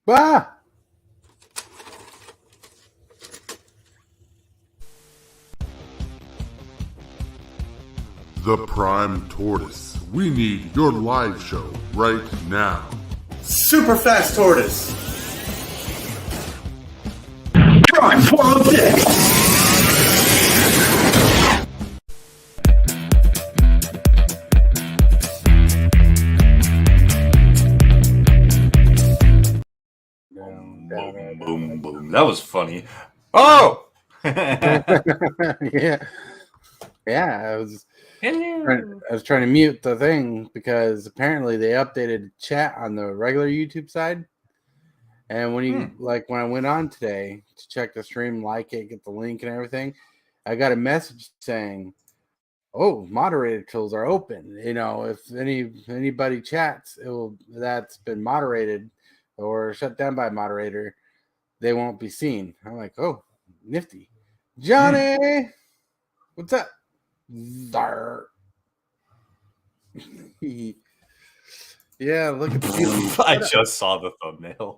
Bah! The Prime Tortoise. We need your live show right now. Super fast tortoise. Prime Tortoise. Boom, boom, boom. That was funny. Oh! Yeah. I was trying to mute the thing because apparently they updated chat on the regular YouTube side. And when when I went on today to check the stream, like it, get the link and everything, I got a message saying, "Oh, moderator tools are open. You know, if anybody chats, that's been moderated or shut down by moderator, they won't be seen." I'm like, "Oh, nifty, Johnny, what's up?" Zarr. Yeah, look at the I just saw the thumbnail.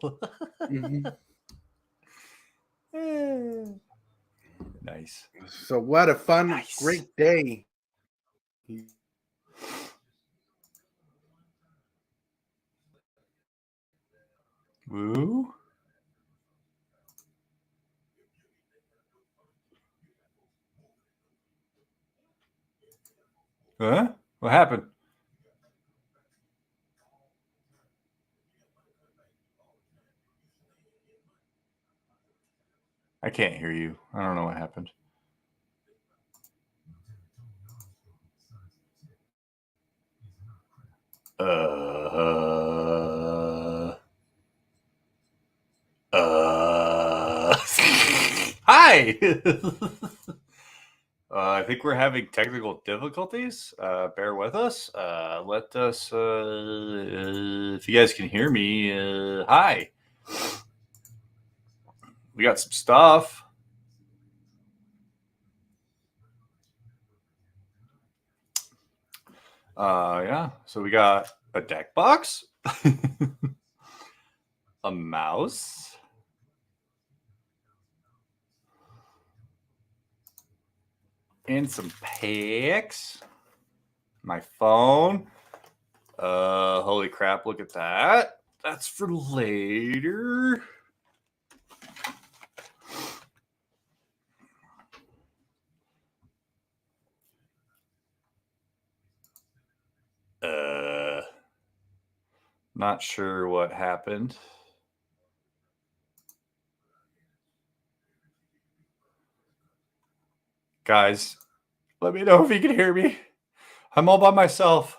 Nice. So what a fun, great day. Woo. Huh? What happened? I can't hear you. I don't know what happened. Hi! I think we're having technical difficulties. Bear with us. Let us, if you guys can hear me, hi. We got some stuff. Yeah, so we got a deck box, a mouse, and some packs. My phone. Holy crap, look at that. That's for later. Not sure what happened. Guys, let me know if you can hear me. I'm all by myself.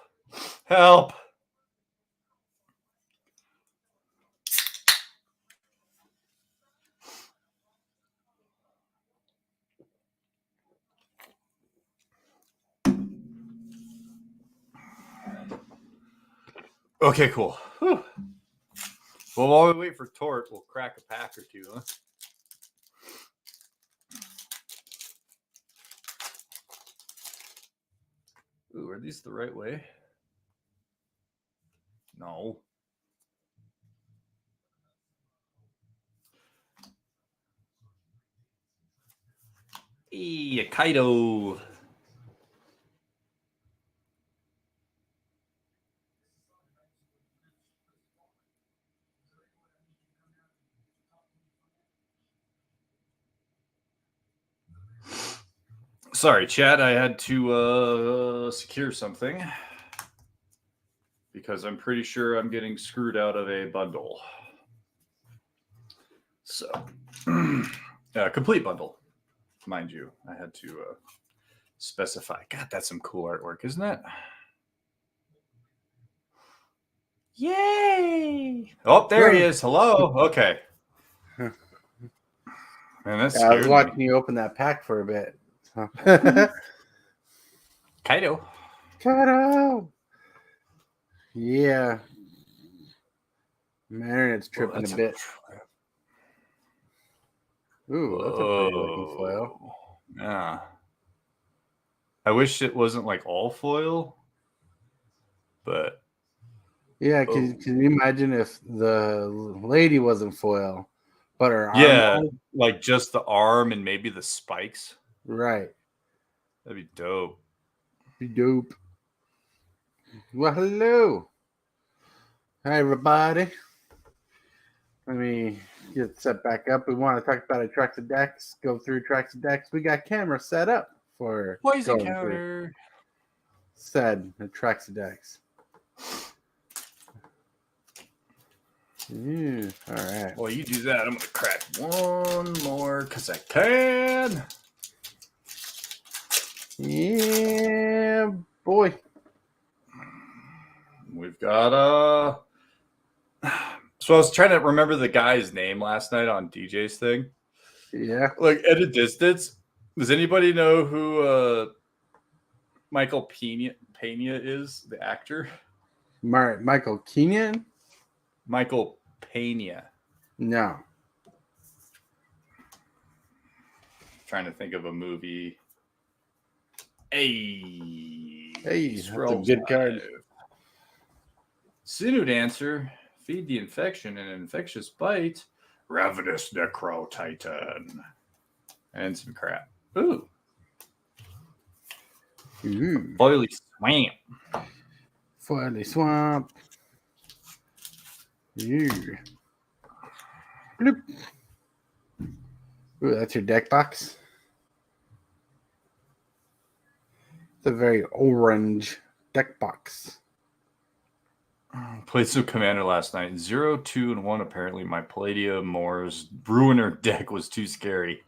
Help. Okay, cool. Whew. Well, while we wait for Tort, we'll crack a pack or two, huh? Ooh, are these the right way? No. Hey, Kaido. Sorry, Chad. I had to secure something because I'm pretty sure I'm getting screwed out of a bundle. So, complete bundle, mind you. I had to specify. God, that's some cool artwork, isn't it? Yay! Oh, there he is. Hello. Okay. Man, that's I was watching you open that pack for a bit. Kaido. Kaido. Yeah. My internet's tripping a bit. Ooh, that's a pretty looking foil. Yeah. I wish it wasn't like all foil, but Yeah, can you imagine if the lady wasn't foil, but her arm Yeah, was? like just the arm and maybe the spikes. Right. That'd be dope. Be dope. Well, hello. Hi, everybody. Let me get set back up. We want to talk about Atraxa Decks. Go through Atraxa Decks. We got cameras set up for Poison going through counter. said Atraxa Decks. All right. While you do that, I'm going to crack one more because I can. Yeah, boy. We've got So I was trying to remember the guy's name last night on DJ's thing. Yeah. Like at a distance, does anybody know who Michael Pena is, the actor? Michael Keaton? Michael Pena. No. Trying to think of a movie. Hey, that's a good card. Sinew Dancer, feed the infection and an infectious bite. Ravenous Necro Titan. And some crap. Ooh. Oily Swamp. Foily Swamp. Yeah. Bloop. Ooh, that's your deck box. It's a very orange deck box. Played some Commander last night. 0, 2, and 1. Apparently, my Palladium Moors Ruiner deck was too scary.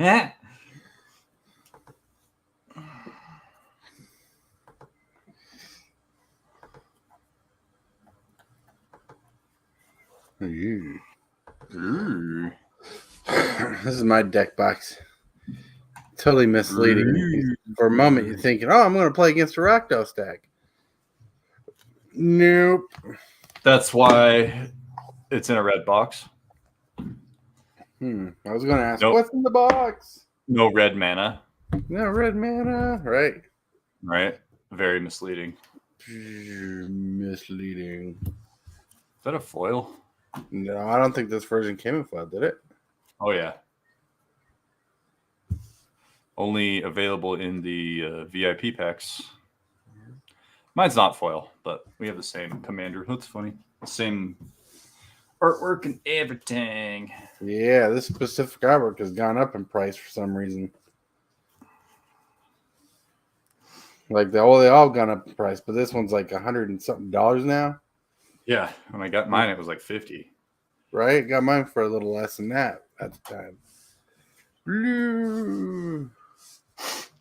Ooh. This is my deck box. Totally misleading. For a moment, you're thinking, "Oh, I'm going to play against a Rakdos deck." Nope. That's why it's in a red box. I was going to ask, Nope. what's in the box? No red mana. No red mana. Right. Right. Very misleading. Misleading. Is that a foil? No, I don't think this version came in foil, did it? Oh, yeah. Only available in the VIP packs. Mine's not foil, but we have the same commander. That's funny. The same artwork and everything. Yeah, this specific artwork has gone up in price for some reason. Like they all gone up in price, but this one's like $100 and something now. Yeah, when I got mine, it was like 50. Right? Got mine for a little less than that at the time. Blue.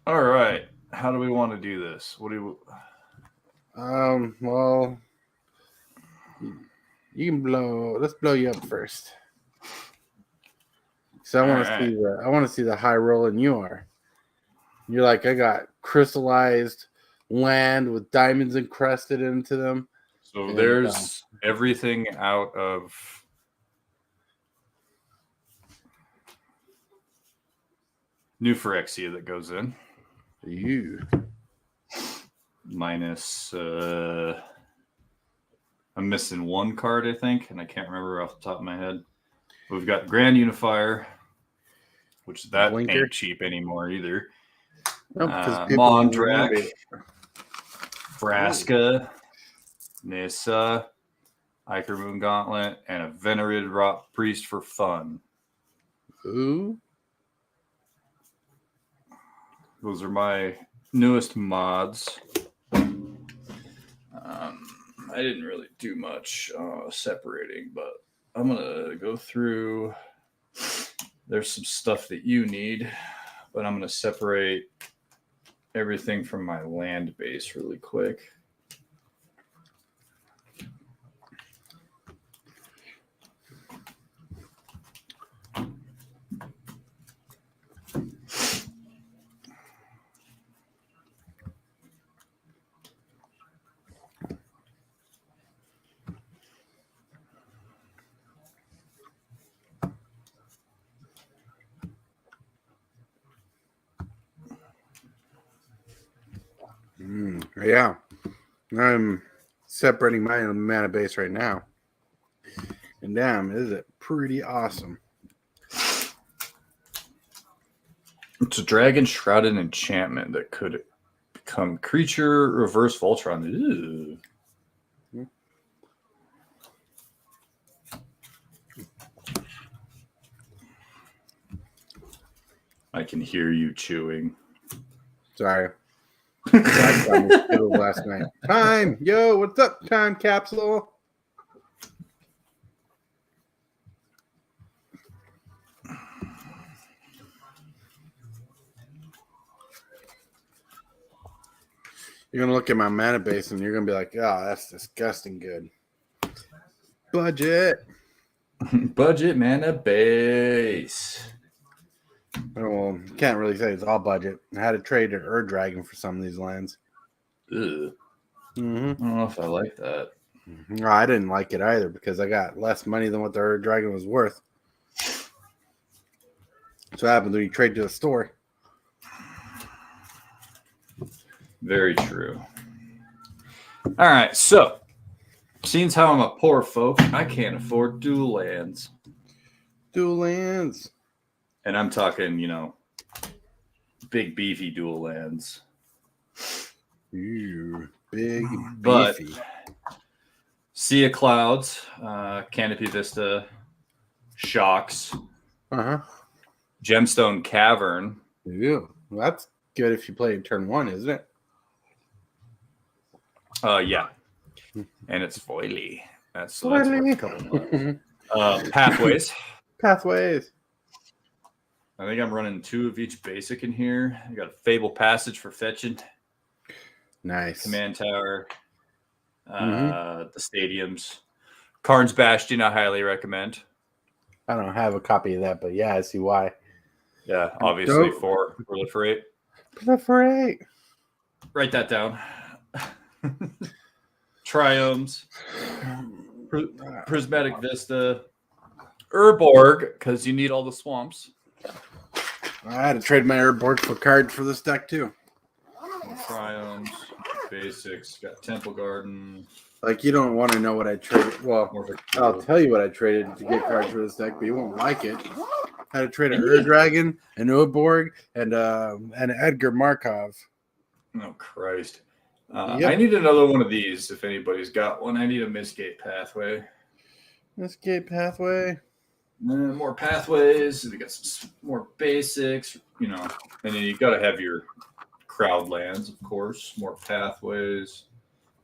All right. How do we want to do this? What do you... Well, you can blow. Let's blow you up first. So I want to see the high rolling you are. You're like, I got crystallized land with diamonds encrusted into them. So there's everything out of New Phyrexia that goes in. You. Minus, I'm missing one card, I think, and I can't remember off the top of my head. We've got Grand Unifier, which that Blinker. ain't cheap anymore either. Nope, Mondrak, Vraska, Nissa, Iker Moon Gauntlet, and a Venerated Rot Priest for fun. Ooh. Those are my newest mods. I didn't really do much separating, but I'm going to go through. There's some stuff that you need, but I'm going to separate everything from my land base really quick. Yeah. I'm separating my mana base right now. And damn, is it pretty awesome. It's a dragon shrouded enchantment that could become creature reverse Voltron. Ew. I can hear you chewing. Sorry. Last night. Time, yo, what's up, time capsule? You're gonna look at my mana base and you're gonna be like, "Oh, that's disgusting good." Budget. Budget mana base. Well, can't really say it's all budget. I had to trade an Ur Dragon for some of these lands. Ugh. Mm-hmm. I don't know if I like that. No, I didn't like it either because I got less money than what the Ur Dragon was worth. That's what happens when you trade to the store. Very true. All right, so seeing how I'm a poor folk, I can't afford dual lands. Dual lands. And I'm talking, big beefy dual lands. Ooh, big But beefy. Sea of Clouds, Canopy Vista, Shocks, Gemstone Cavern. Ooh, well, that's good if you play turn 1, isn't it? Yeah. And it's foily. That's worth a couple bucks. Pathways. Pathways. I think I'm running 2 of each basic in here. I got a Fable Passage for fetching. Nice. Command Tower. The stadiums. Karn's Bastion, I highly recommend. I don't have a copy of that, but yeah, I see why. Yeah, obviously for Proliferate. Proliferate. Write that down. Triomes. Prismatic Vista. Urborg, because you need all the swamps. I had to trade my Urborg for cards for this deck too. Triomes. Basics. Got Temple Garden. Like, you don't want to know what I traded. Well, I'll tell you what I traded to get cards for this deck, but you won't like it. I had to trade an Ur Dragon, an Urborg, and Edgar Markov. Oh, Christ. Yep. I need another one of these if anybody's got one. I need a Mistgate Pathway. Mistgate Pathway. More pathways. We got some more basics, and then you got to have your crowd lands, of course. More pathways,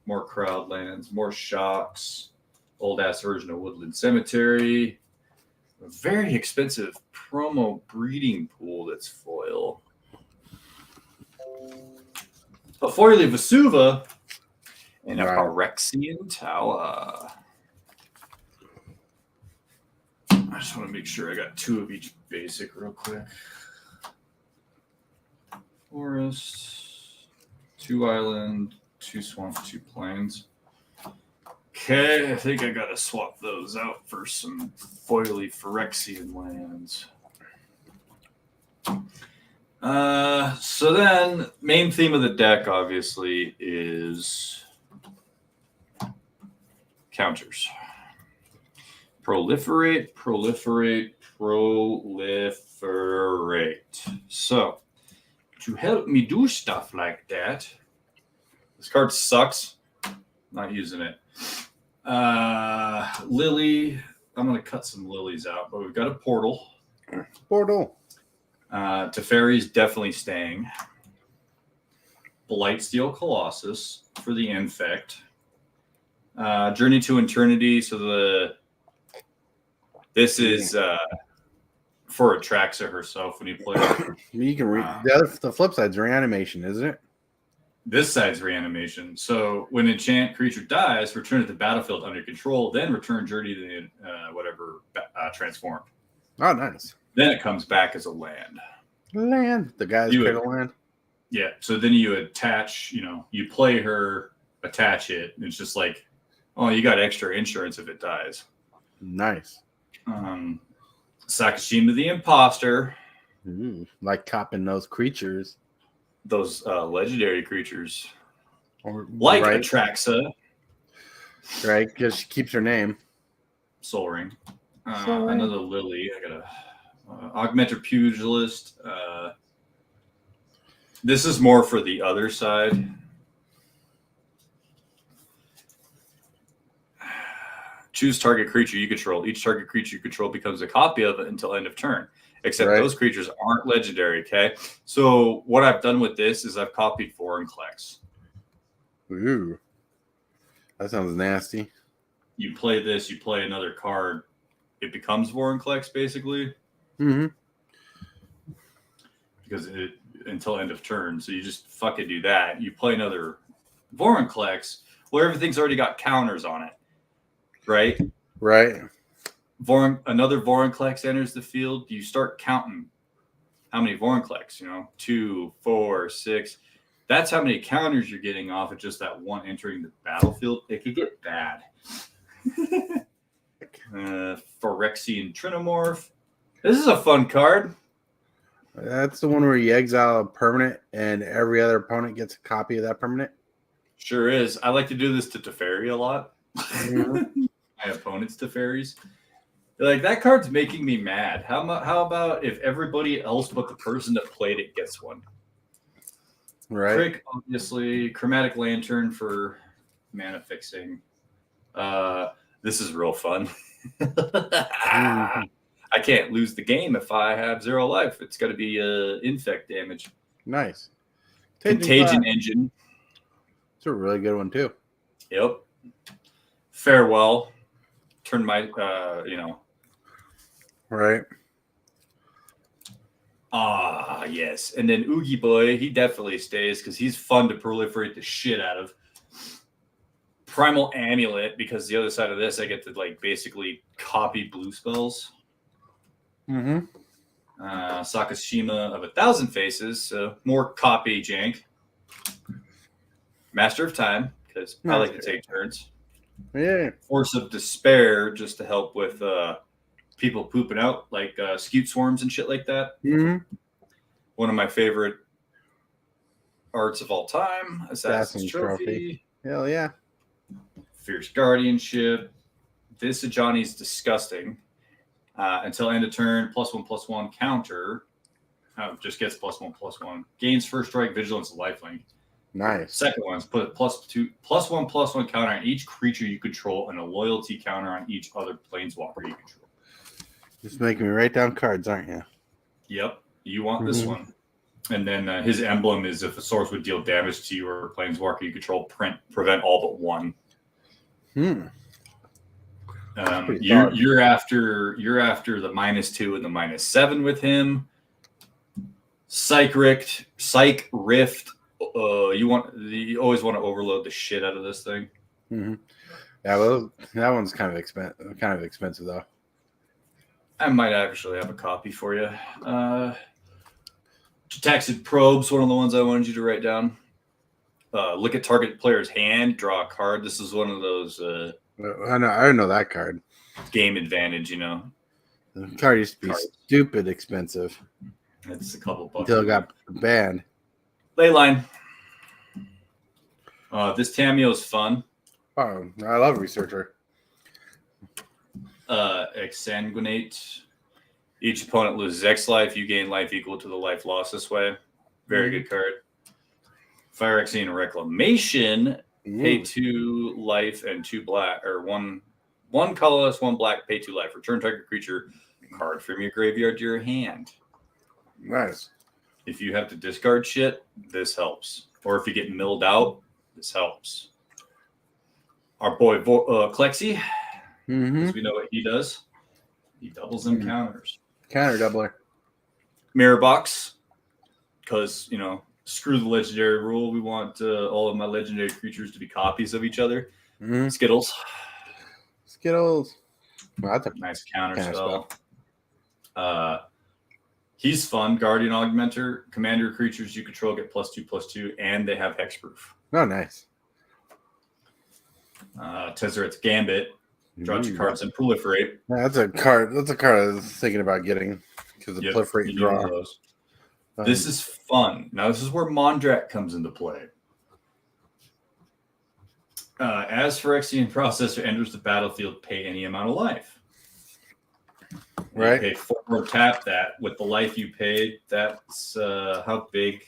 more crowd lands, more shocks, old ass version of Woodland Cemetery, a very expensive promo breeding pool that's foil. A foily Vesuva and a Phyrexian Tower. I just want to make sure I got 2 of each basic real quick. Forest, 2 island, 2 swamp, 2 plains. Okay, I think I got to swap those out for some foily Phyrexian lands. So then, main theme of the deck, obviously, is counters. Proliferate, proliferate, proliferate. So, to help me do stuff like that, this card sucks. Not using it. Lily, I'm going to cut some lilies out, but we've got a portal. Portal. Teferi's definitely staying. Blightsteel Colossus for the Infect. Journey to Eternity, so this is for Atraxa herself when you play her. You can the flip side's reanimation, isn't it? This side's reanimation. So when enchant creature dies, return it to the battlefield under control, then return Journey to transformed. Oh, nice. Then it comes back as a land. Land. The guy's create a land. Yeah. So then you attach, you play her, attach it, and it's just like, oh, you got extra insurance if it dies. Nice. Sakashima the Imposter. Ooh, like copping those creatures. Those legendary creatures. Like Atraxa. Right, because she keeps her name. Soul Ring. Soul Ring. Another Lily. I got a Augmenter Pugilist. This is more for the other side. Choose target creature you control. Each target creature you control becomes a copy of it until end of turn. Except those creatures aren't legendary, okay? So what I've done with this is I've copied Vorinclex. Ooh. That sounds nasty. You play this, you play another card. It becomes Vorinclex, basically. Mm-hmm. Because until end of turn. So you just fucking do that. You play another Vorinclex. Well, everything's already got counters on it. Right? Right. Another Vorinclex enters the field. You start counting how many Vorinclex, 2, 4, 6. That's how many counters you're getting off of just that one entering the battlefield. It could get bad. Phyrexian Trinomorph. This is a fun card. That's the one where you exile a permanent and every other opponent gets a copy of that permanent. Sure is. I like to do this to Teferi a lot. Mm-hmm. My opponent's Teferis. Like, that card's making me mad. How about if everybody else but the person that played it gets one? Right. Crick, obviously. Chromatic Lantern for mana fixing. This is real fun. Mm-hmm. I can't lose the game if I have 0 life. It's got to be infect damage. Nice. Contagion Engine. It's a really good one, too. Yep. Farewell. Turn my, Right. Yes. And then Oogie Boy, he definitely stays because he's fun to proliferate the shit out of. Primal Amulet, because the other side of this, I get to, basically copy blue spells. Mm-hmm. Sakashima of 1,000 Faces, so more copy jank. Master of Time, because I like to take turns. Yeah. Force of Despair, just to help with people pooping out, like scute swarms and shit like that. Mm-hmm. One of my favorite arts of all time, Assassin's Trophy. Hell yeah. Fierce Guardianship. This Ajani's disgusting. Until end of turn, +1/+1 counter. Just gets +1/+1. Gains first strike, vigilance, and lifelink. Nice. Second one is put a +1/+1 counter on each creature you control and a loyalty counter on each other planeswalker you control. Just making me write down cards, aren't you? Yep. You want this one. And then his emblem is if a source would deal damage to you or a planeswalker you control, prevent all but one. You're after the -2 and the -7 with him. Psych Rift. You always want to overload the shit out of this thing. Mm-hmm. Yeah, well, that one's kind of expensive though. I might actually have a copy for you. Taxid Probes, one of the ones I wanted you to write down. Look at target player's hand, draw a card. This is one of those. I know that card. Game advantage, The card used to be stupid expensive. It's a couple bucks. Until it got banned. Leyline. This Tameo is fun. Oh, I love Researcher. Exsanguinate. Each opponent loses X life. You gain life equal to the life lost this way. Very good card. Phyrexian Reclamation. Pay 2 life and 2 black, or one colorless, 1 black, pay 2 life. Return target creature card from your graveyard to your hand. Nice. If you have to discard shit, this helps. Or if you get milled out, this helps. Our boy Klexi, because we know what he does. He doubles them counters. Counter doubler. Mirror Box, because, screw the legendary rule. We want all of my legendary creatures to be copies of each other. Skittles. Well, that's a nice counter spell. He's fun. Guardian Augmenter. Commander creatures you control get +2/+2, and they have hexproof. Oh, nice. Tezzeret's Gambit. Draw 2 cards and proliferate. Yeah, that's a card I was thinking about getting because of proliferate and draw. This is fun. Now, this is where Mondrak comes into play. As Phyrexian processor enters the battlefield, pay any amount of life. Right. You pay 4, tap that. With the life you paid, that's how big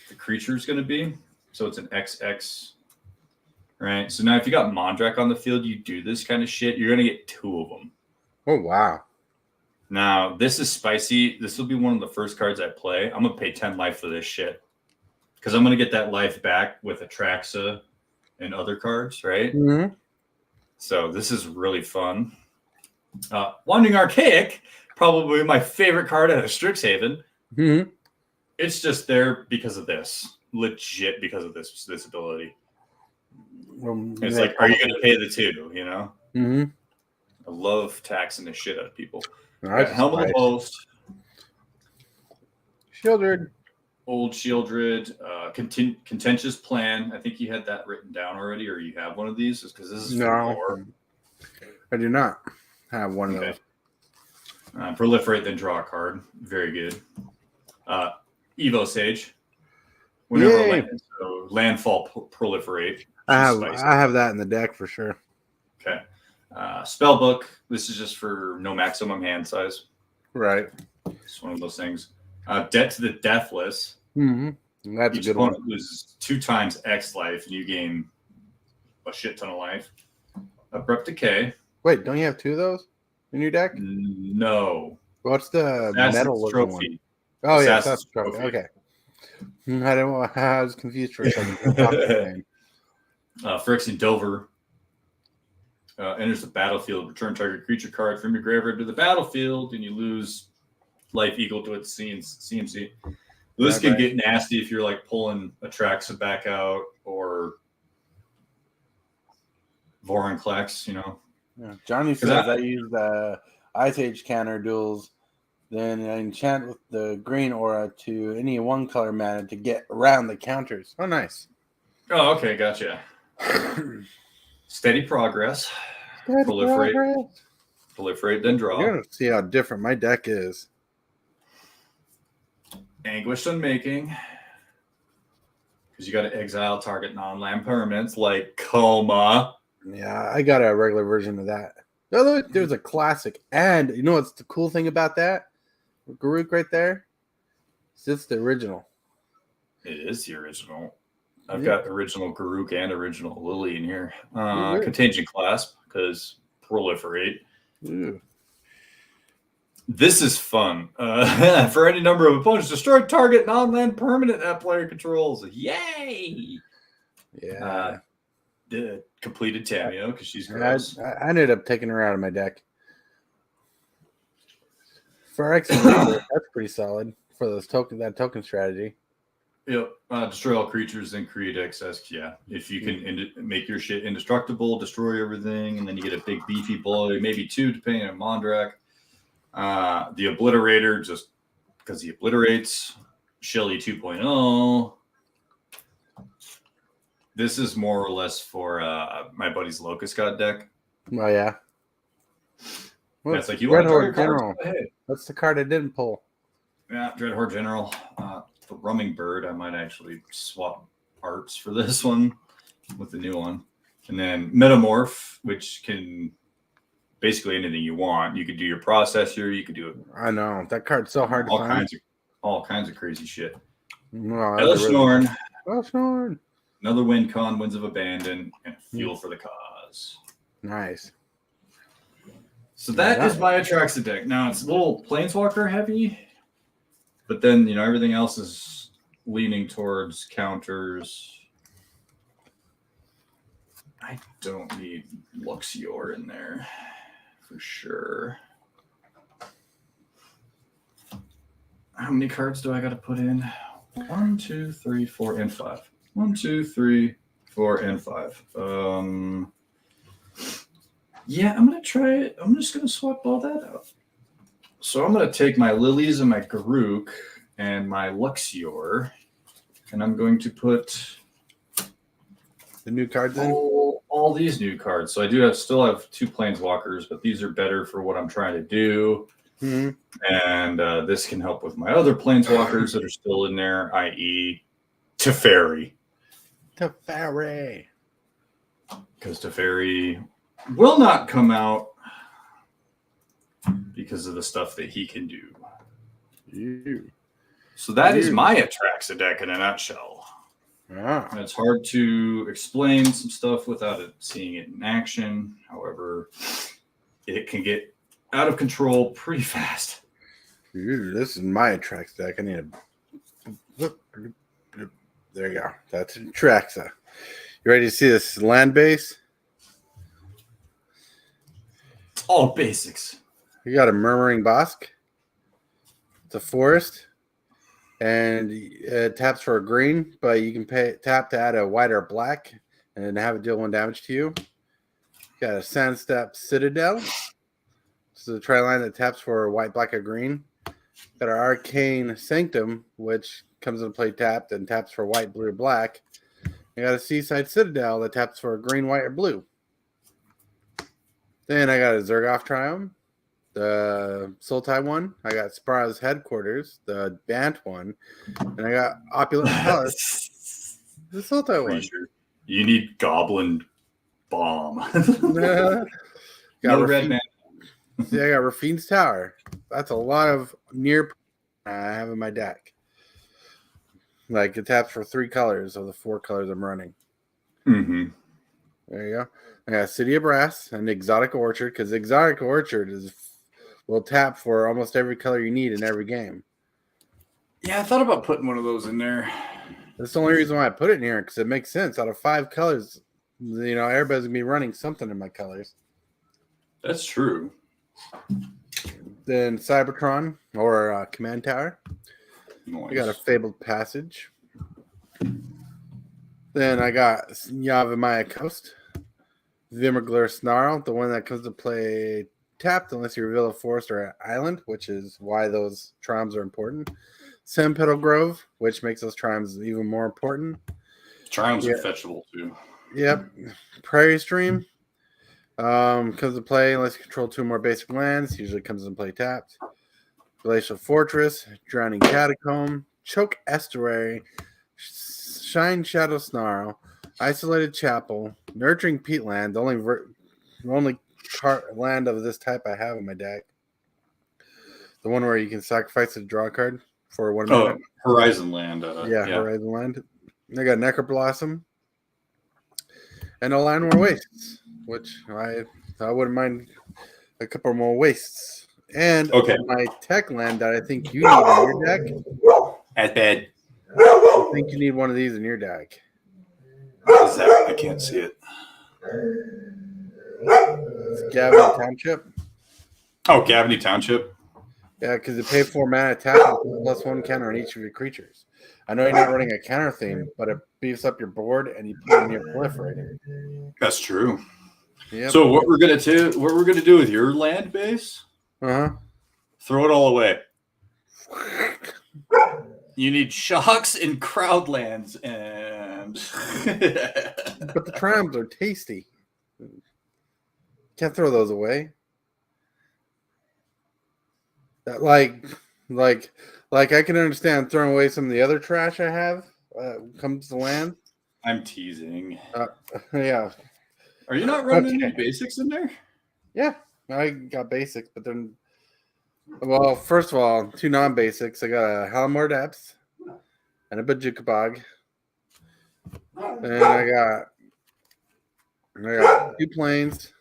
the creature is going to be. So it's an XX. Right. So now if you got Mondrak on the field, you do this kind of shit, you're going to get 2 of them. Oh, wow. Now, this is spicy. This will be one of the first cards I play. I'm going to pay 10 life for this shit. Because I'm going to get that life back with Atraxa and other cards, right? Mm-hmm. So this is really fun. Wandering Archaic, probably my favorite card out of Strixhaven. Mm-hmm. It's just there because of this. Legit because of this ability. It's like, are you going to pay the 2, you know? Mm-hmm. I love taxing the shit out of people. Nice. Helm of the Host. Shieldred. Old Shieldred, Contentious Plan. I think you had that written down already, or you have one of these, because this is no. I do not have one of those. Proliferate, then draw a card. Very good. Evo Sage. Whenever landfall proliferate. I have that in the deck for sure. Okay. Spellbook. This is just for no maximum hand size. Right. It's one of those things. Debt to the Deathless. Mm-hmm. That's Each a good one. opponent loses 2 times X life, and you gain a shit ton of life. Abrupt Decay. Wait, don't you have 2 of those in your deck? No. What's the Assassin's metal Trophy. one? Oh, yeah, that's Trophy. Okay. I was confused for a second. Phyrexian Dover. Enters the battlefield. Return target creature card from your graveyard to the battlefield, and you lose life equal to its CMC. This can get nasty if you're like pulling Atraxa back out or Vorinclex, you know. Yeah. Johnny says I use the Ice Age counter duels, then I enchant with the green aura to any 1-color mana to get around the counters. Oh, nice. Oh, okay, gotcha. Steady progress. Proliferate, then draw. You're going to see how different my deck is. Anguished Unmaking. Because you got to exile target non-land permanents like Coma. Yeah, I got a regular version of that. There's a classic. And you know what's the cool thing about that? Garruk right there. It's the original. It is the original. I've got original Garruk and original Lily in here. Contagion Clasp, because Proliferate. Ooh. This is fun. For any number of opponents, destroy target non-land permanent that player controls. Yay! Yeah. The completed Tameo, because she's gross. I ended up taking her out of my deck. For X, that's pretty solid for those that token strategy. Yep. Destroy all creatures, then create excess. Yeah. If you can make your shit indestructible, destroy everything, and then you get a big beefy blow, maybe 2, depending on Mondrak. The Obliterator, just because he obliterates. Shelly 2.0. This is more or less for my buddy's Locust God deck. Oh, yeah. Well, it's like you want to target General. That's the card I didn't pull. Yeah, Dreadhorde General. The Rumming Bird, I might actually swap parts for this one with the new one. And then Metamorph, which can basically anything you want. You could do your processor. You could do it. I know. That card's so hard to find. All kinds of crazy shit. No, Elishnorn. Elishnorn. Another win con, Winds of Abandon, and Fuel for the Cause. Nice. So that is my Atraxa deck. Now, it's a little Planeswalker heavy, but then, you know, everything else is leaning towards counters. I don't need Luxior in there for sure. How many cards do I got to put in? 1, 2, 3, 4, and 5. 1, 2, 3, 4, and 5. Yeah, I'm going to try it. I'm just going to swap all that out. So I'm going to take my Lilies and my Garruk and my Luxior, and I'm going to put the new cards in? All these new cards. So I do still have 2 Planeswalkers, but these are better for what I'm trying to do. Mm-hmm. And this can help with my other Planeswalkers that are still in there, i.e. Teferi. Teferi. Because Teferi will not come out because of the stuff that he can do. So that is my Atraxa deck in a nutshell. And it's hard to explain some stuff without seeing it in action. However, it can get out of control pretty fast. This is my Atraxa deck. I need a... There you go. That's Atraxa. You ready to see this land base? It's all basics. You got a Murmuring Bosque. It's a forest. And it taps for a green, but you can tap to add a white or black and have it deal 1 damage to you. Got a Sandstep Citadel. This is a tri-line that taps for a white, black, or green. Got our Arcane Sanctum, which comes into play tapped and taps for white, blue, or black. I got a Seaside Citadel that taps for a green, white, or blue. Then I got a Zergoff Triumph, the Sultai one. I got Spara's Headquarters, the Bant one. And I got Opulent Palace, the Sultai one. You need Goblin Bomb. Got no red man. See, I got Rafine's Tower. That's a lot of near I have in my deck. Like, it taps for 3 colors of the 4 colors I'm running. Mm-hmm. There you go. I got City of Brass and Exotic Orchard, because Exotic Orchard will tap for almost every color you need in every game. Yeah, I thought about putting one of those in there. That's the only reason why I put it in here, because it makes sense. Out of 5 colors, everybody's going to be running something in my colors. That's true. Then Cybertron, or Command Tower. Nice. We got a Fabled Passage. Then I got Yavimaya Coast. Vimmerglur Snarl, the one that comes to play tapped unless you reveal a forest or an island, which is why those triumphs are important. Sempetal Grove, which makes those triumphs even more important. Triumphs are fetchable too. Yep. Prairie Stream comes to play unless you control 2 more basic lands. Usually comes into play tapped. Glacial Fortress, Drowning Catacomb, Choke Estuary, Shine Shadow Snarl, Isolated Chapel, Nurturing Peatland, the only land of this type I have in my deck. The one where you can sacrifice to draw a card for 1 minute. Horizon Land. Horizon Land. I got Necroblossom and a Land More Wastes, which I wouldn't mind a couple more wastes. And my tech land that I think you need in your deck. At bed. I think you need one of these in your deck. What is that? I can't see it. It's Gavin Township. Oh, Gavin Township. Yeah, because you pay 4 mana attack and +1 counter on each of your creatures. I know you're not running a counter theme, but it beefs up your board and you put in your proliferator. That's true. Yep. So what we're gonna do with your land base? Throw it all away. You need shocks and crowdlands and but the triumphs are tasty. Can't throw those away. That like I can understand throwing away some of the other trash I have comes to land. I'm teasing. Yeah. Are you not running any basics in there? Yeah, I got basics, but then, well, first of all, 2 non-basics. I got a Halimor Depths and a Bajukabog. And I got 2 plains,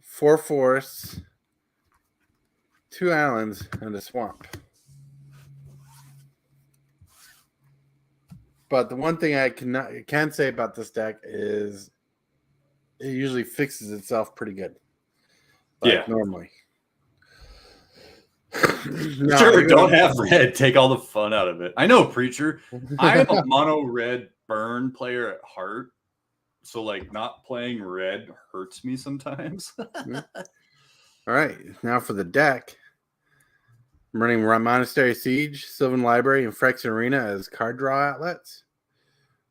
4 forests, 2 islands, and a swamp. But the one thing I can say about this deck is it usually fixes itself pretty good. Normally. No, sure, don't have red. Take all the fun out of it. I know, Preacher. I am a mono red burn player at heart. So, not playing red hurts me sometimes. All right. Now for the deck. I'm running Monastery Siege, Sylvan Library, and Phyrexian Arena as card draw outlets.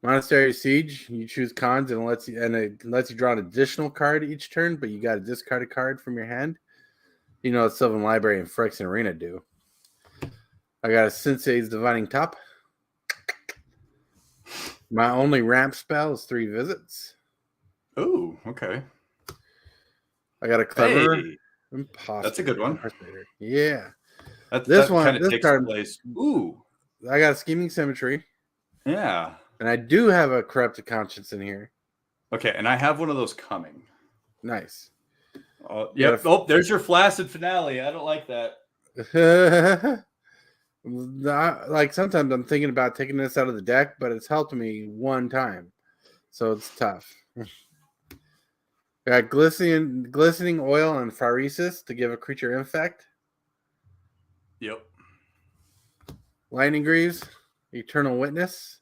Monastery Siege, you choose cons and it lets you draw an additional card each turn, but you got to discard a card from your hand. You know what Sylvan Library and Phyrexian Arena do. I got a Sensei's Divining Top, My only ramp spell is 3 visits. Oh, okay. I got a clever Hey, imposter. that's a good one. Impersonator. Yeah. That This one, kind of this takes card, place. Ooh, I got a scheming symmetry, yeah. and I do have a corrupted conscience in here. Okay, and I have one of those coming. Nice. Yep. Oh, there's your flaccid finale. I don't like that. Like sometimes I'm thinking about taking this out of the deck, but it's helped me one time, so it's tough. Got glistening oil and pharesis to give a creature infect. Yep. Lightning Greaves, Eternal Witness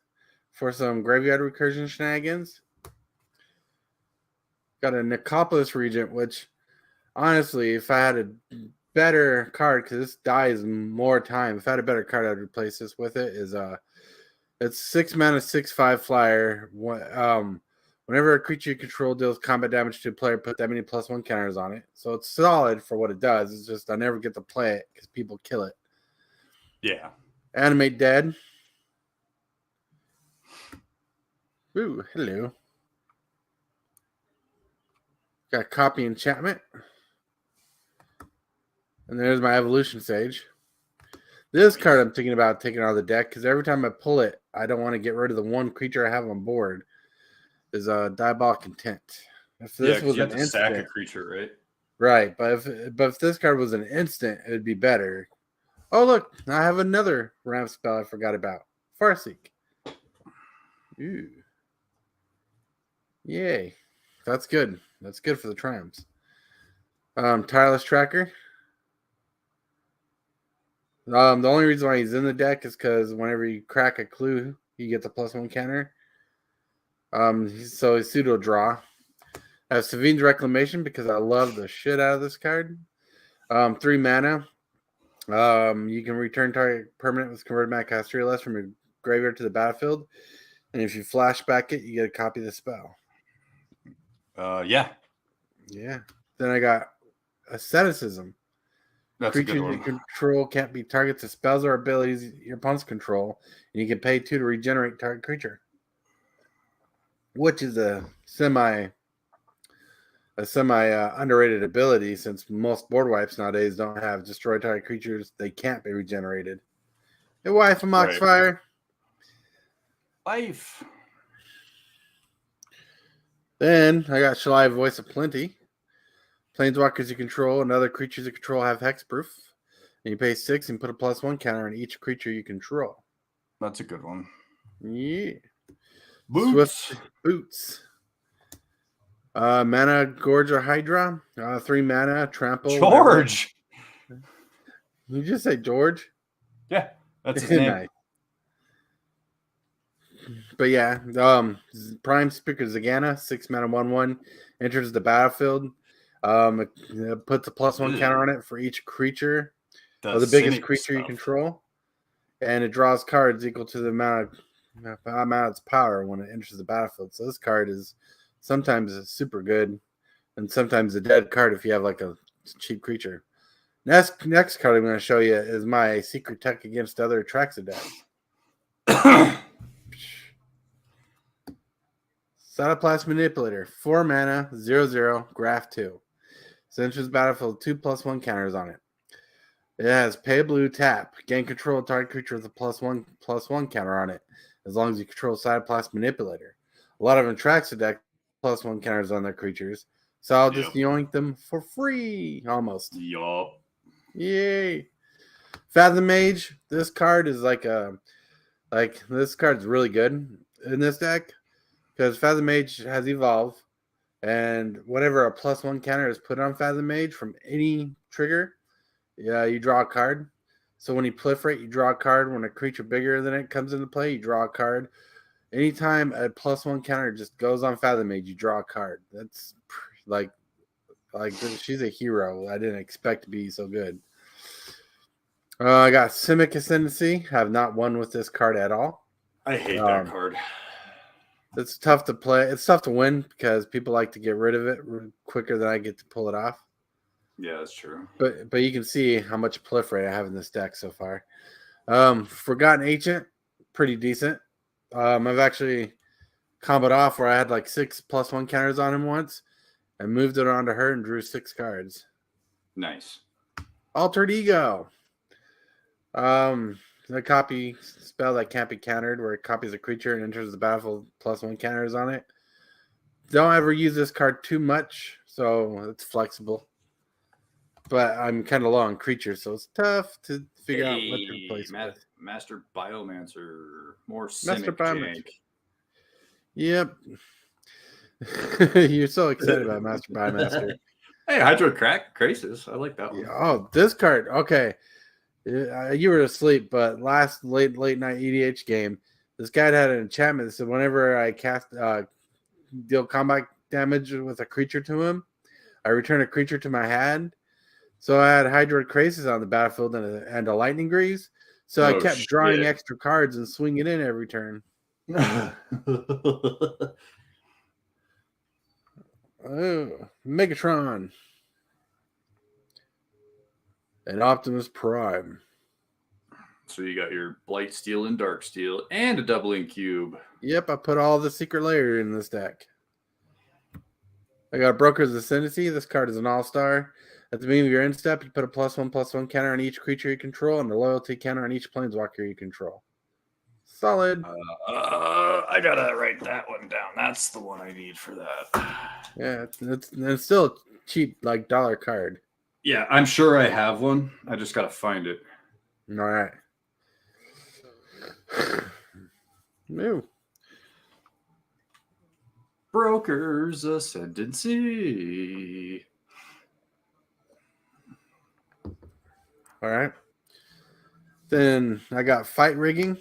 for some graveyard recursion shenanigans. Got a Necropolis Regent, which honestly, if I had a better card, because this dies more time, if I had a better card, I'd replace this with it. It's 6 mana, 6/5 flyer. Whenever a creature you control deals combat damage to a player, put that many +1 counters on it. So it's solid for what it does. It's just I never get to play it because people kill it. Yeah. Animate Dead. Ooh, hello. Got Copy Enchantment. And there's my Evolution Sage. This card I'm thinking about taking out of the deck because every time I pull it, I don't want to get rid of the one creature I have on board. Is a Diabolic Intent. If this was you an have to sack a instant, creature, right? right? But if this card was an instant, it would be better. Oh look, I have another ramp spell I forgot about. Farseek. Ooh, yay! That's good. That's good for the triumphs. Tireless Tracker. The only reason why he's in the deck is because whenever you crack a clue, you get the +1 counter. So he's pseudo draw. I have Savine's Reclamation because I love the shit out of this card. 3 mana. You can return target permanent with converted mana cost 3 or less from your graveyard to the battlefield, and if you flashback it, you get a copy of the spell. Yeah. Yeah. Then I got Asceticism. That's Creatures a good one. you control can't be targets to spells or abilities your opponents control, and you can pay 2 to regenerate target creature, which is a semi underrated ability since most board wipes nowadays don't have destroy target creatures. They can't be regenerated. Hey, wife of Moxfire. Life. Then I got Shalai Voice of Plenty. Planeswalkers you control and other creatures you control have hexproof. And you pay 6 and put a +1 counter on each creature you control. That's a good one. Yeah. Boots. Swift Boots. Mana Gorge or Hydra. 3 mana, trample. George. Whatever. You just say George? Yeah, that's his name. Nice. But yeah, Prime Speaker Zagana, 6 mana, 1/1, enters the battlefield. It puts a +1 counter on it for each creature, or the biggest creature you control, and it draws cards equal to the amount of its power when it enters the battlefield. So this card is sometimes super good, and sometimes a dead card if you have like a cheap creature. Next card I'm going to show you is my secret tech against other Atraxa decks. Sotoplast Manipulator, 4 mana, 0/0, Graph 2. So enters battlefield, 2 +1 counters on it. It has pay blue, tap, gain control of target creature with a +1 counter on it, as long as you control Sotoplast Manipulator. A lot of Atraxa decks +1 counters on their creatures, so I'll just yoink them for free, almost. Yup. Yay! Fathom Mage. This card is this card's really good in this deck. Because Fathom Mage has evolved, and whenever a +1 counter is put on Fathom Mage from any trigger, you draw a card. So when you proliferate, you draw a card. When a creature bigger than it comes into play, you draw a card. Anytime a +1 counter just goes on Fathom Mage, you draw a card. That's like she's a hero. I didn't expect to be so good. I got Simic Ascendancy. Have not won with this card at all. I hate that card. It's tough to play. It's tough to win because people like to get rid of it quicker than I get to pull it off. Yeah, that's true. But you can see how much proliferate I have in this deck so far. Forgotten Ancient, pretty decent. I've actually comboed off where I had like 6 +1 counters on him once. I moved it onto her and drew 6 cards. Nice. Altered Ego. The copy spell that can't be countered, where it copies a creature and enters the battlefield +1 counters on it. Don't ever use this card too much, so it's flexible. But I'm kind of low on creatures, so it's tough to figure out what to replace with. Master Biomancer. More Cynic Biomancer. jank. Yep. You're so excited about Master Biomaster. Hey, Hydro Crisis. I like that one. Oh, this card. Okay. You were asleep, but last late night EDH game, this guy had an enchantment that said whenever I cast deal combat damage with a creature to him, I return a creature to my hand. So I had Hydroid Crisis on the battlefield and a Lightning Grease. So I kept drawing extra cards and swinging in every turn. Oh, Megatron. And Optimus Prime. So you got your Blight Steel and Dark Steel and a doubling cube. Yep, I put all the secret layer in this deck. I got Broker's Ascendancy. This card is an all-star. At the beginning of your end step, you put a +1/+1 counter on each creature you control and a loyalty counter on each planeswalker you control. Solid. I gotta write that one down. That's the one I need for that. Yeah, it's still a cheap, like, $1 card. Yeah, I'm sure I have one. I just gotta find it. All right. Move. Broker's Ascendancy. All right. Then I got Fight Rigging.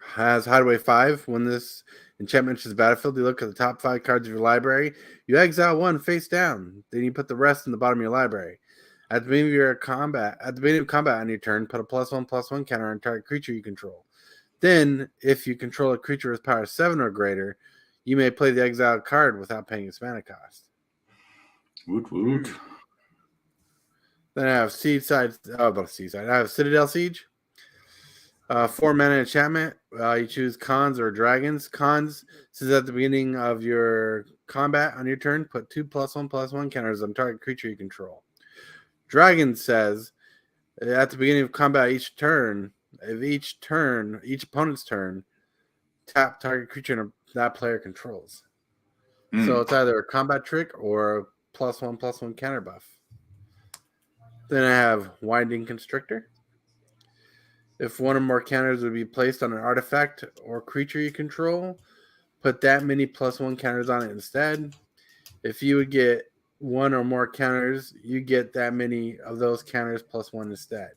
Has Hideaway 5. When this enchantment enters the battlefield, you look at the top 5 cards of your library. You exile 1 face down. Then you put the rest in the bottom of your library. At the beginning of combat on your turn, put a +1/+1 counter on target creature you control. Then, if you control a creature with power 7 or greater, you may play the exiled card without paying its mana cost. Woot woot. Then I have I have Citadel Siege. 4 mana enchantment. You choose Cons or Dragons. Cons says at the beginning of your combat on your turn, put 2 +1/+1 counters on target creature you control. Dragon says at the beginning of combat each opponent's turn, tap target creature that player controls. So it's either a combat trick or a +1/+1 counter buff. Then I have Winding Constrictor. If one or more counters would be placed on an artifact or creature you control, put that many +1 counters on it instead. If you would get 1 or more counters, you get that many of those counters +1 instead.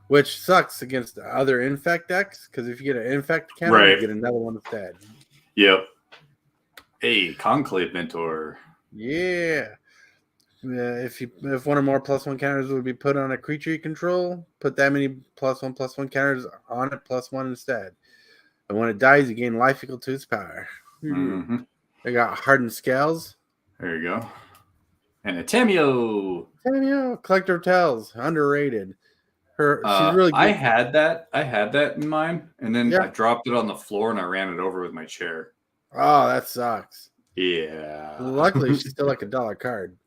Which sucks against other Infect decks, because if you get an Infect counter, you get another one instead. Yep. Hey, Conclave Mentor. Yeah. If one or more +1 counters would be put on a creature you control, put that many +1/+1 counters on it +1 instead. And when it dies, you gain life equal to its power. Mm-hmm. I got Hardened Scales. There you go. And a Tameo. Collector of Tales, underrated. She's really good. I had that in mine, and then I dropped it on the floor and I ran it over with my chair. Oh, that sucks. Yeah. Luckily, she's still like a $1 card.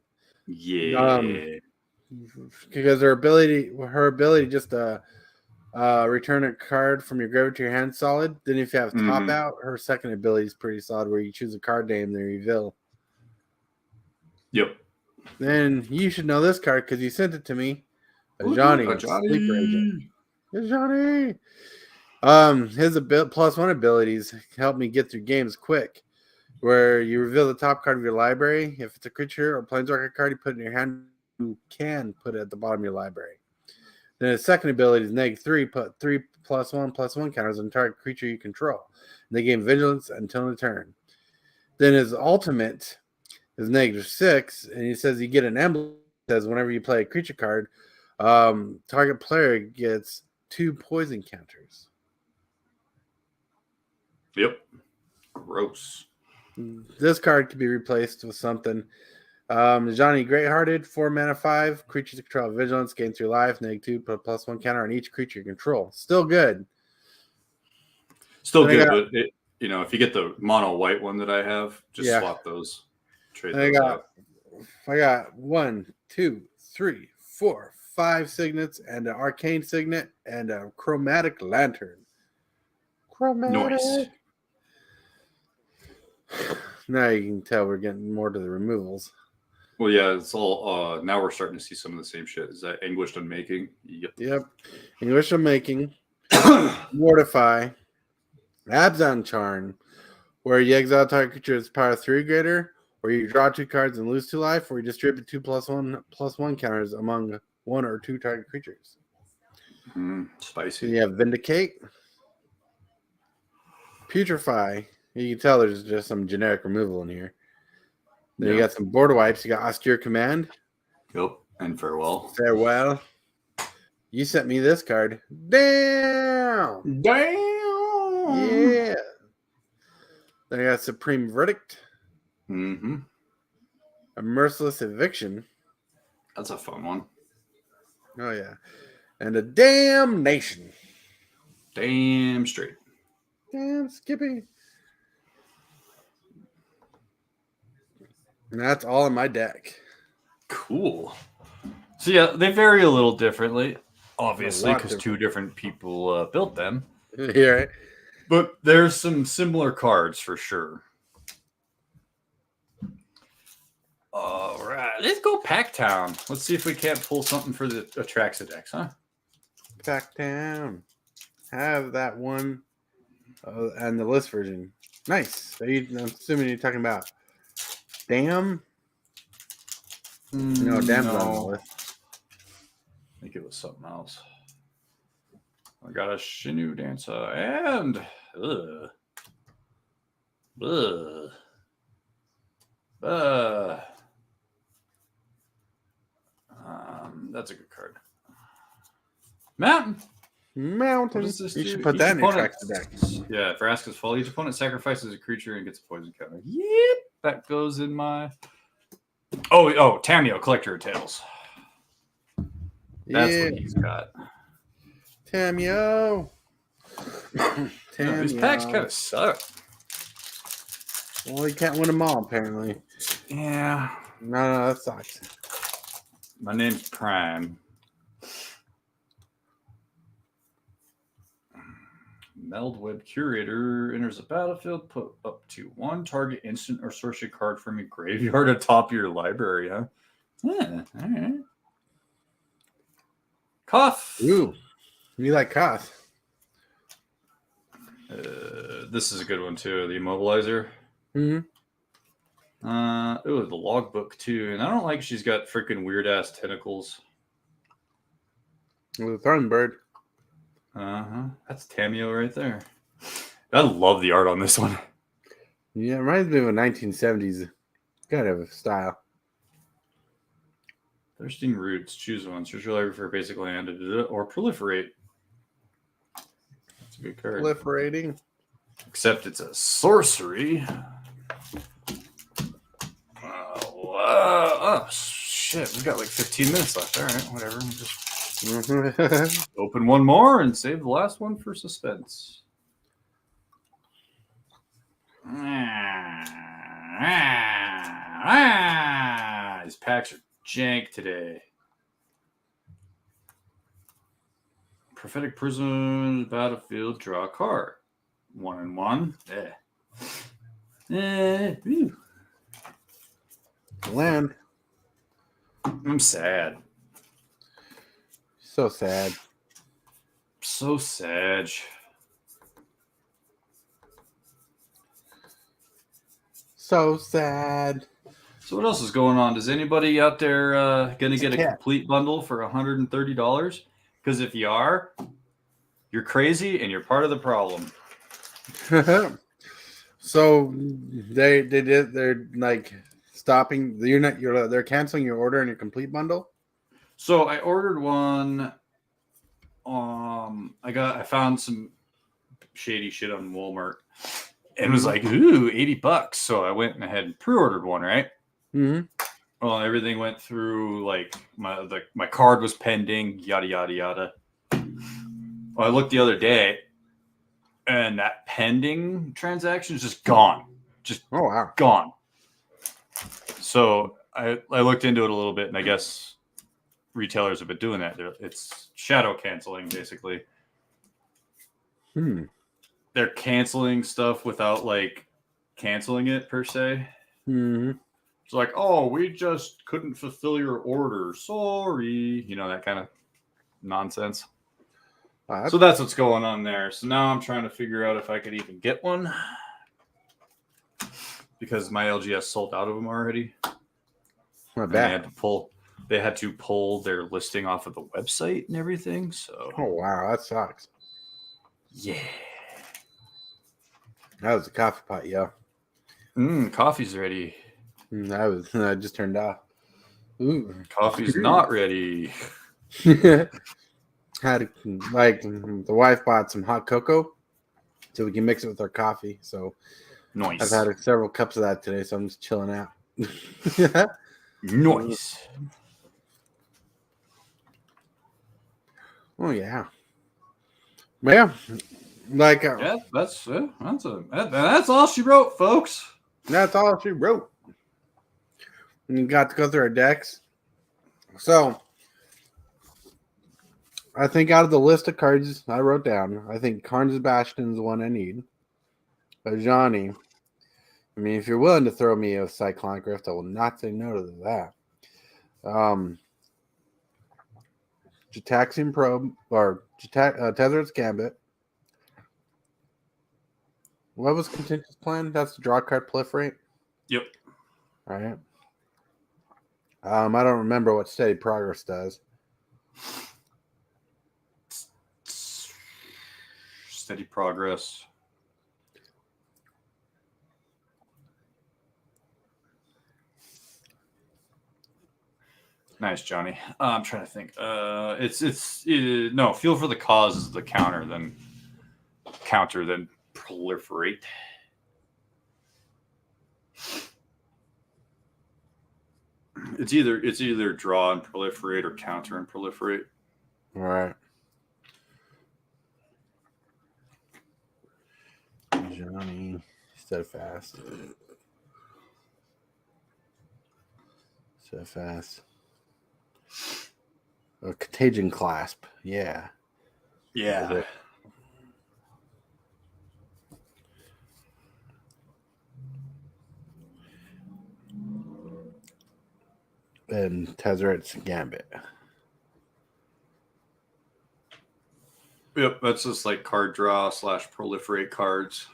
Yeah. Because her ability just to return a card from your graveyard to your hand solid. Then if you have top out, her second ability is pretty solid, where you choose a card name, then reveal. Yep. Then you should know this card because you sent it to me. Johnny. Sleeper Agent. Johnny. His +1 abilities help me get through games quick. Where you reveal the top card of your library. If it's a creature or planeswalker card you put in your hand, you can put it at the bottom of your library. Then his second ability is -3. Put 3 +1/+1 counters on target creature you control. And they gain vigilance until the turn. Then his ultimate is -6, and he says you get an emblem that says whenever you play a creature card, target player gets 2 poison counters. Yep. Gross. This card could be replaced with something. Johnny Greathearted, 4 mana 5. Creatures control vigilance, gain 3 life, -2, put a +1 counter on each creature you control. Still good. Still good, but if you get the mono white one that I have, just swap those. Trade those out. I got 1, 2, 3, 4, 5 signets and an arcane signet and a chromatic lantern. Nice. Now you can tell we're getting more to the removals. Well, yeah, it's all. Now we're starting to see some of the same shit. Is that Anguished Unmaking? Yep. Anguished Unmaking, Mortify, Abzan Charm, where you exile target creature's power 3 greater, or you draw 2 cards and lose 2 life, or you distribute 2/1/1 counters among 1 or 2 target creatures. Spicy. Then you have Vindicate, Putrefy. You can tell there's just some generic removal in here. Then you got some border wipes. You got Austere Command. Yep. And Farewell. Farewell. You sent me this card. Damn. Yeah. Then I got Supreme Verdict. Mm-hmm. A Merciless Eviction. That's a fun one. Oh, yeah. And a Damnation. Damn straight. Damn Skippy. And that's all in my deck. Cool. So, yeah, they vary a little differently, obviously, because 2 different people built them. Yeah, right. But there's some similar cards for sure. All right. Let's go Packtown. Let's see if we can't pull something for the Atraxa Decks, huh? Packtown. Have that one and the list version. Nice. I'm assuming you're talking about Damn. No, Damn's on the list. I think it was something else. I got a Shinu Dancer and that's a good card. Mountain. You should put that in your Atraxa deck. Yeah, for Aska's Fall, each opponent sacrifices a creature and gets a poison counter. Yep, that goes in my. Oh, Tamio, Collector of Tales. That's what he's got. Tamio. These packs kind of suck. Well, you can't win them all, apparently. Yeah. No, that sucks. My name's Prime. Meldweb Curator enters the battlefield. Put up to 1 target instant or sorcery card from your graveyard atop your library, huh? Yeah, all right. Cough. Ooh, you like Koth. This is a good one, too. The Immobilizer. Mm-hmm. The logbook, too. And I don't like she's got freaking weird-ass tentacles. With a Thornbird. That's Tamio right there. I love the art on this one. Yeah, it reminds me of a 1970s kind of style. Thirsting Roots. Choose one. Search your library for a basic land or proliferate. That's a good card. Proliferating. Except it's a sorcery. Oh, shit. We got like 15 minutes left. All right, whatever. We'll just open one more and save the last one for suspense. These packs are jank today. Prophetic Prism, battlefield, draw a card. 1 and 1. Land. I'm sad. So sad. So sad. So sad. So what else is going on? Does anybody out there going to get a complete bundle for $130? Because if you are, you're crazy and you're part of the problem. So they're like stopping. They're canceling your order and your complete bundle. So I ordered one. I found some shady shit on Walmart and was like, ooh, $80. So I went ahead and pre-ordered one, right? Mm-hmm. Well, everything went through, like my card was pending, yada yada yada. Well, I looked the other day and that pending transaction is just gone. Just gone. So I looked into it a little bit, and I guess retailers have been doing that. It's shadow canceling, basically. They're canceling stuff without like canceling it per se. It's like, oh, we just couldn't fulfill your order. Sorry. You know, that kind of nonsense. So that's what's going on there. So now I'm trying to figure out if I could even get one. Because my LGS sold out of them already. Not bad. They had to pull their listing off of the website and everything. So wow, that sucks. Yeah. That was the coffee pot, yeah. Coffee's ready. I just turned off. Ooh. Coffee's not ready. Had the wife bought some hot cocoa so we can mix it with our coffee. So nice. I've had several cups of that today, so I'm just chilling out. Nice. Oh yeah. Yeah. Like that's all she wrote, folks. That's all she wrote. And you got to go through our decks. So I think out of the list of cards I wrote down, I think Karn's Bastion is the one I need. But Johnny, I mean, if you're willing to throw me a Cyclonic Rift, I will not say no to that. Jataxian Probe or Tezzer's Gambit. What was Contentious Plan? That's the draw card proliferate? Yep. All right. I don't remember what Steady Progress does. Steady Progress. Nice, Johnny. I'm trying to think. No, Fuel for the Cause is the counter than proliferate. It's either draw and proliferate or counter and proliferate. All right. Johnny Steadfast. A Contagion Clasp. Yeah. Yeah. And Tezzeret's Gambit. Yep, that's just like card draw / proliferate cards.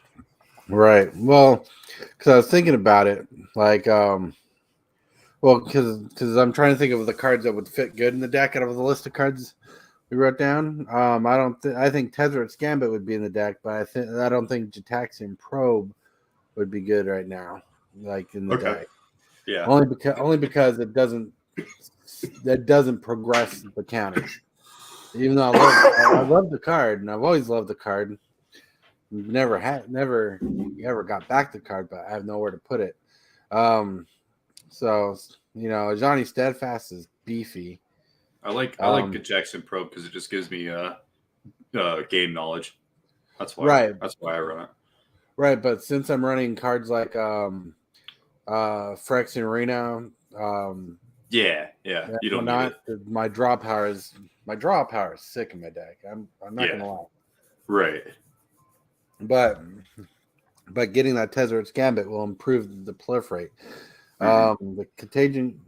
Right. Well, because I was thinking about it, like, because I'm trying to think of the cards that would fit good in the deck out of the list of cards we wrote down. I think Tezzeret's Gambit would be in the deck, but I don't think Jataxian Probe would be good right now, like in the deck. Yeah. Only because it doesn't progress the counter. Even though I love the card, and I've always loved the card. Never ever got back the card, but I have nowhere to put it. So Johnny Steadfast is beefy. I like the Jackson Probe because it just gives me game knowledge. That's why. Right. That's why I run it. Right, but since I'm running cards like Phyrexian Arena, you don't need it. My draw power is sick in my deck. I'm not gonna lie. Right. But getting that Tezzeret's Gambit will improve the proliferate. The Contagion,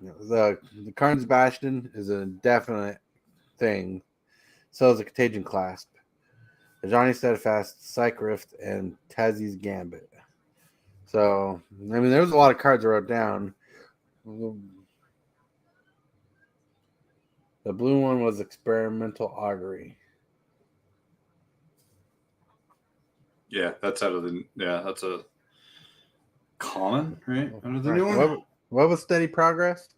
the Karn's Bastion is a definite thing. So is the Contagion Clasp. The Johnny Steadfast, Psych Rift, and Tazzy's Gambit. So, I mean, there was a lot of cards I wrote down. The blue one was Experimental Augury. Yeah, that's that's a common, right? Under the new one. What was Steady Progress?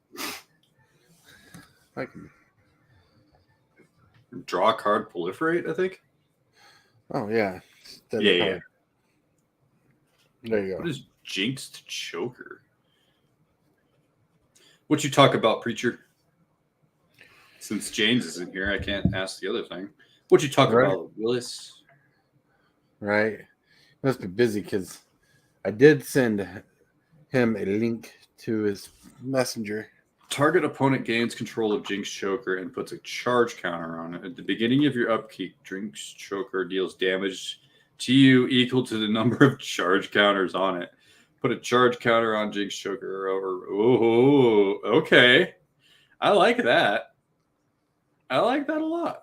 Draw a card, proliferate, I think. Oh yeah. Yeah. There you go. What is Jinxed Choker? What you talk about, Preacher? Since James isn't here, I can't ask the other thing. What you talk about, Willis? Right? Must be busy because I did send him a link to his messenger. Target opponent gains control of Jinx Choker and puts a charge counter on it. At the beginning of your upkeep, Jinx Choker deals damage to you equal to the number of charge counters on it. Put a charge counter on Jinx Choker oh, okay. I like that. I like that a lot.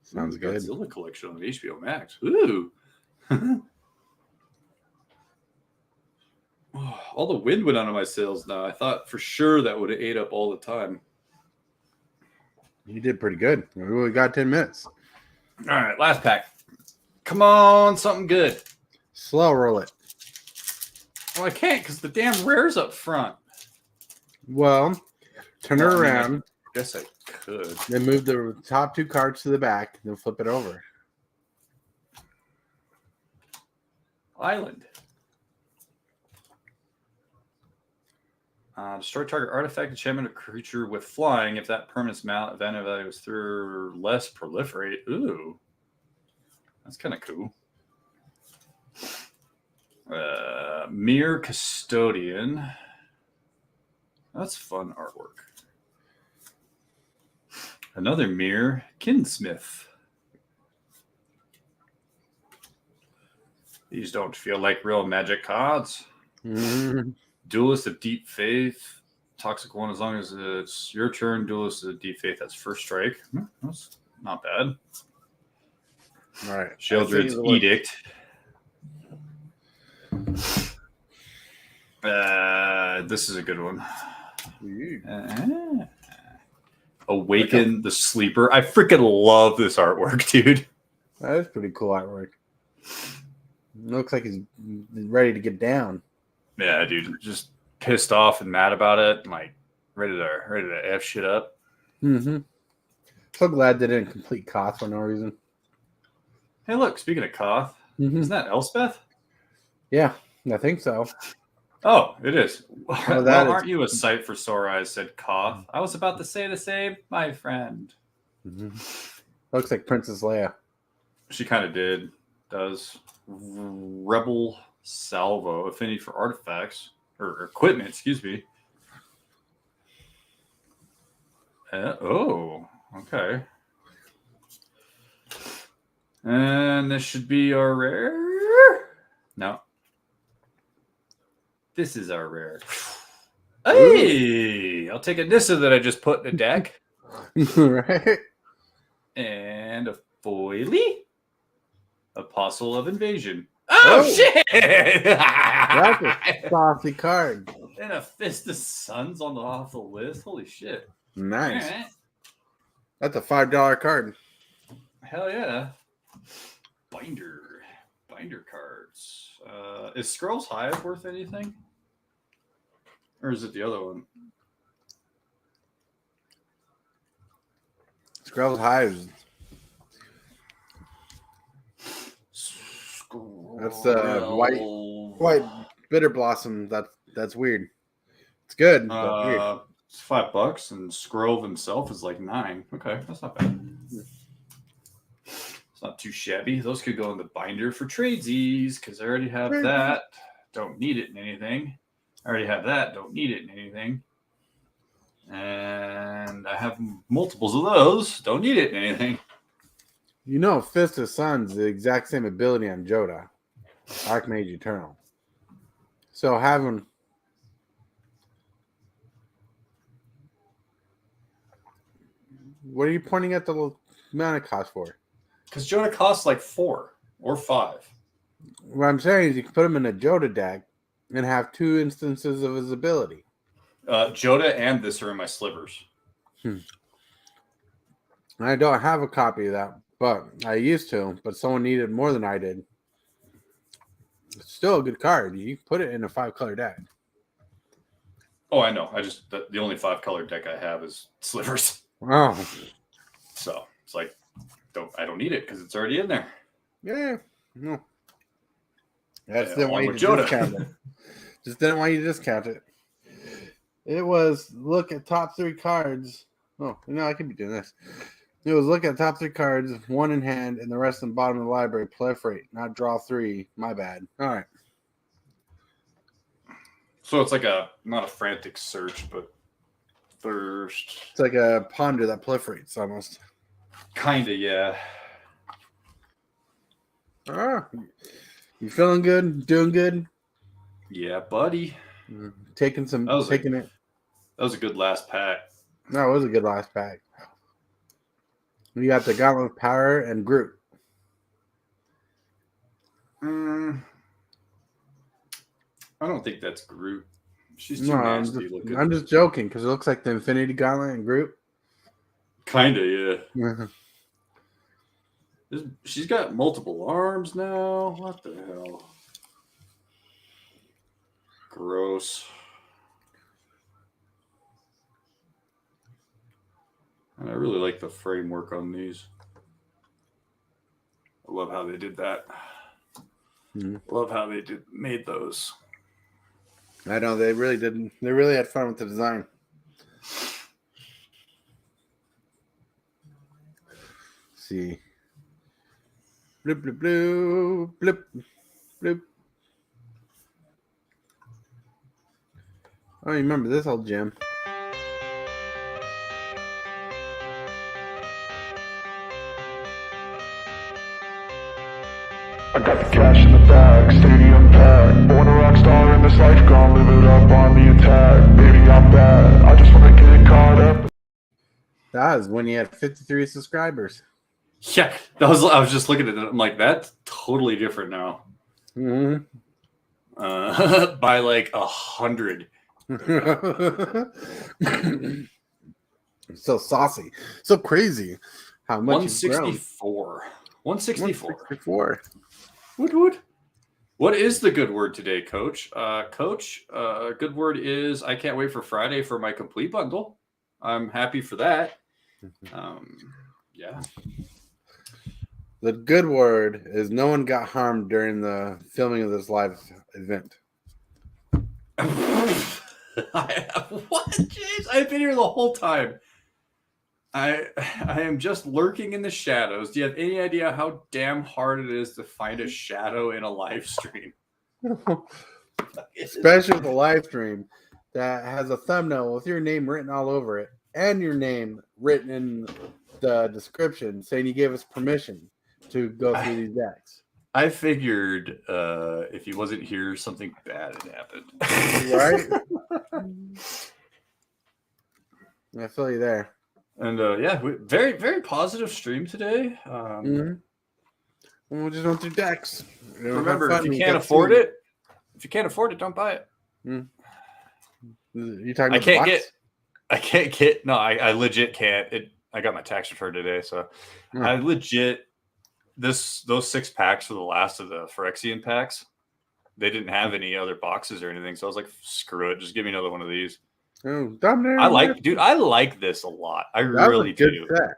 Sounds good. Godzilla collection on HBO Max. Ooh. All the wind went out of my sails now. I thought for sure that would have ate up all the time. You did pretty good. We only got 10 minutes. All right, last pack. Come on, something good. Slow roll it. Well, I can't because the damn rare's up front. Well, turn it around. I guess I could. Then move the top 2 cards to the back. Then flip it over. Island. Destroy target artifact, enchantment, or creature with flying if that permanent's event value is through less proliferate. Ooh. That's kind of cool. Mere Custodian. That's fun artwork. Another Mere Kinsmith. These don't feel like real Magic cards. Mm-hmm. Duelist of Deep Faith. Toxic one as long as it's your turn. Duelist of Deep Faith. That's first strike. That's not bad. All right. Sheoldred's Edict. This is a good one. Awaken the Sleeper. I freaking love this artwork, dude. That is pretty cool artwork. Looks like he's ready to get down. Yeah, dude. Just pissed off and mad about it. Like ready to F shit up. Mm-hmm. So glad they didn't complete Koth for no reason. Hey, look, speaking of Koth, isn't that Elspeth? Yeah, I think so. Oh, it is. Well, aren't you a sight for sore eyes, said Koth. I was about to say the same, my friend. Mm-hmm. Looks like Princess Leia. She kind of does. Rebel Salvo, affinity for artifacts, or equipment, excuse me. Okay. And this should be our rare. No. This is our rare. Hey! I'll take a Nissa that I just put in the deck. Right. And a Foily. Apostle of Invasion. Oh, shit! That's a saucy card. And a Fist of Suns off the list. Holy shit. Nice. Right. That's a $5 card. Hell yeah. Binder cards. Is Scrolls Hive worth anything? Or is it the other one? Scrolls Hives. That's white bitter blossom. That's weird. It's good. But weird. It's $5, and Scrove himself is like $9. Okay, that's not bad. It's not too shabby. Those could go in the binder for tradesies because I already have that. Don't need it in anything. I already have that. Don't need it in anything. And I have multiples of those. Don't need it in anything. You know, Fist of Suns the exact same ability on Joda, Archmage Eternal. So having what are you pointing at the amount of cost for? Because Joda costs like 4 or 5. What I'm saying is you can put him in a Joda deck and have 2 instances of his ability. Joda and this are in my slivers. I don't have a copy of that, but I used to. But someone needed more than I did. It's still a good card. You can put it in a 5-color deck. Oh, I know. The only 5-color deck I have is slivers. Wow. So it's like, I don't need it because it's already in there. Yeah. No. That's Yeah, didn't want you to discount it. Just didn't want you to discount it. It was look at top 3 cards. Oh, I could be doing this. It was look at top 3 cards, 1 in hand, and the rest in the bottom of the library. Proliferate, not draw 3. My bad. All right. So it's like not a frantic search, but thirst. It's like a ponder that proliferates almost. Kinda, yeah. Ah, you feeling good? Doing good? Yeah, buddy. Taking it. That was a good last pack. No, it was a good last pack. We got the Gauntlet of Power and Groot. I don't think that's Groot. She's too nasty looking. I'm just joking because it looks like the Infinity Gauntlet and Groot. Kinda, yeah. She's got multiple arms now. What the hell? Gross. And I really like the framework on these. I love how they did that. Love how they made those. I know they really did. They really had fun with the design. Let's see. Bloop, bloop, bloop, bloop, bloop. Oh, you remember this old gem? I got the cash in the bag, stadium packed. Born a rock star in this life, gonna live it up on the attack. Baby, I'm bad, I just wanna get caught up. That was when you had 53 subscribers. Yeah, I was just looking at it. I'm like, that's totally different now. By like 100. So saucy, so crazy. How much? 164. 164. Wood. What is the good word today, Coach? Coach, good word is I can't wait for Friday for my complete bundle. I'm happy for that. Yeah. The good word is no one got harmed during the filming of this live event. What, James? I've been here the whole time. I am just lurking in the shadows. Do you have any idea how damn hard it is to find a shadow in a live stream? Especially with a live stream that has a thumbnail with your name written all over it and your name written in the description saying you gave us permission to go through these decks. I figured if he wasn't here, something bad had happened. Right? I feel you there. And yeah, very, very positive stream today. We just went through decks. Remember, if you can't afford it, don't buy it. You talking about I can't get. No, I legit can't. I got my tax return today, so I legit those 6 packs were the last of the Phyrexian packs. They didn't have any other boxes or anything, so I was like, screw it, just give me another one of these. Oh, I like this a lot. I really do. Set.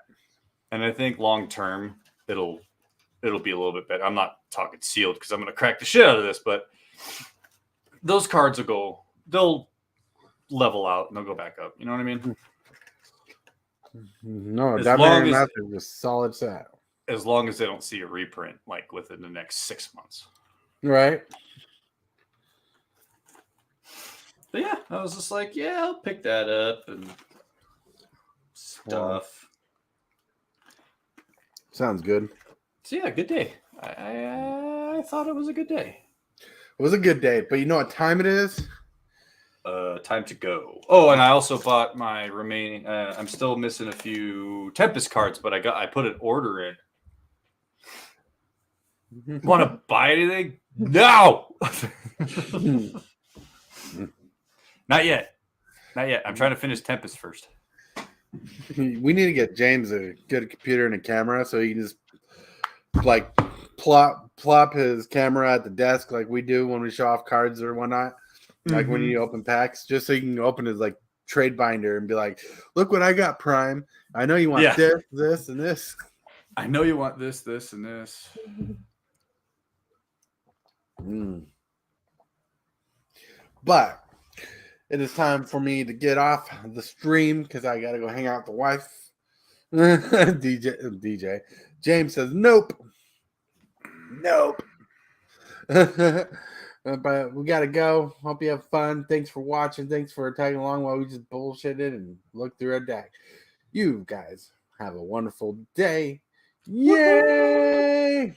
And I think long term it'll be a little bit better. I'm not talking sealed because I'm going to crack the shit out of this, but those cards they'll level out and they'll go back up. You know what I mean? No, Dominating Master is a solid set. As long as they don't see a reprint like within the next 6 months. Right. But yeah, I was just like, yeah, I'll pick that up and stuff. Sounds good. So yeah, good day. I thought it was a good day. It was a good day, but you know what time it is? Time to go. Oh, and I also bought my remaining. I'm still missing a few Tempest cards, but I put an order in. Want to buy anything? No. Not yet. I'm trying to finish Tempest first. We need to get James a good computer and a camera so he can just like plop his camera at the desk like we do when we show off cards or whatnot. Like when you open packs, just so you can open his like trade binder and be like, look what I got, Prime. I know you want this, and this. I know you want this, and this. But it is time for me to get off the stream because I got to go hang out with the wife. DJ. James says nope. But we gotta go. Hope you have fun. Thanks for watching. Thanks for tagging along while we just bullshitted and looked through our deck. You guys have a wonderful day. Yay!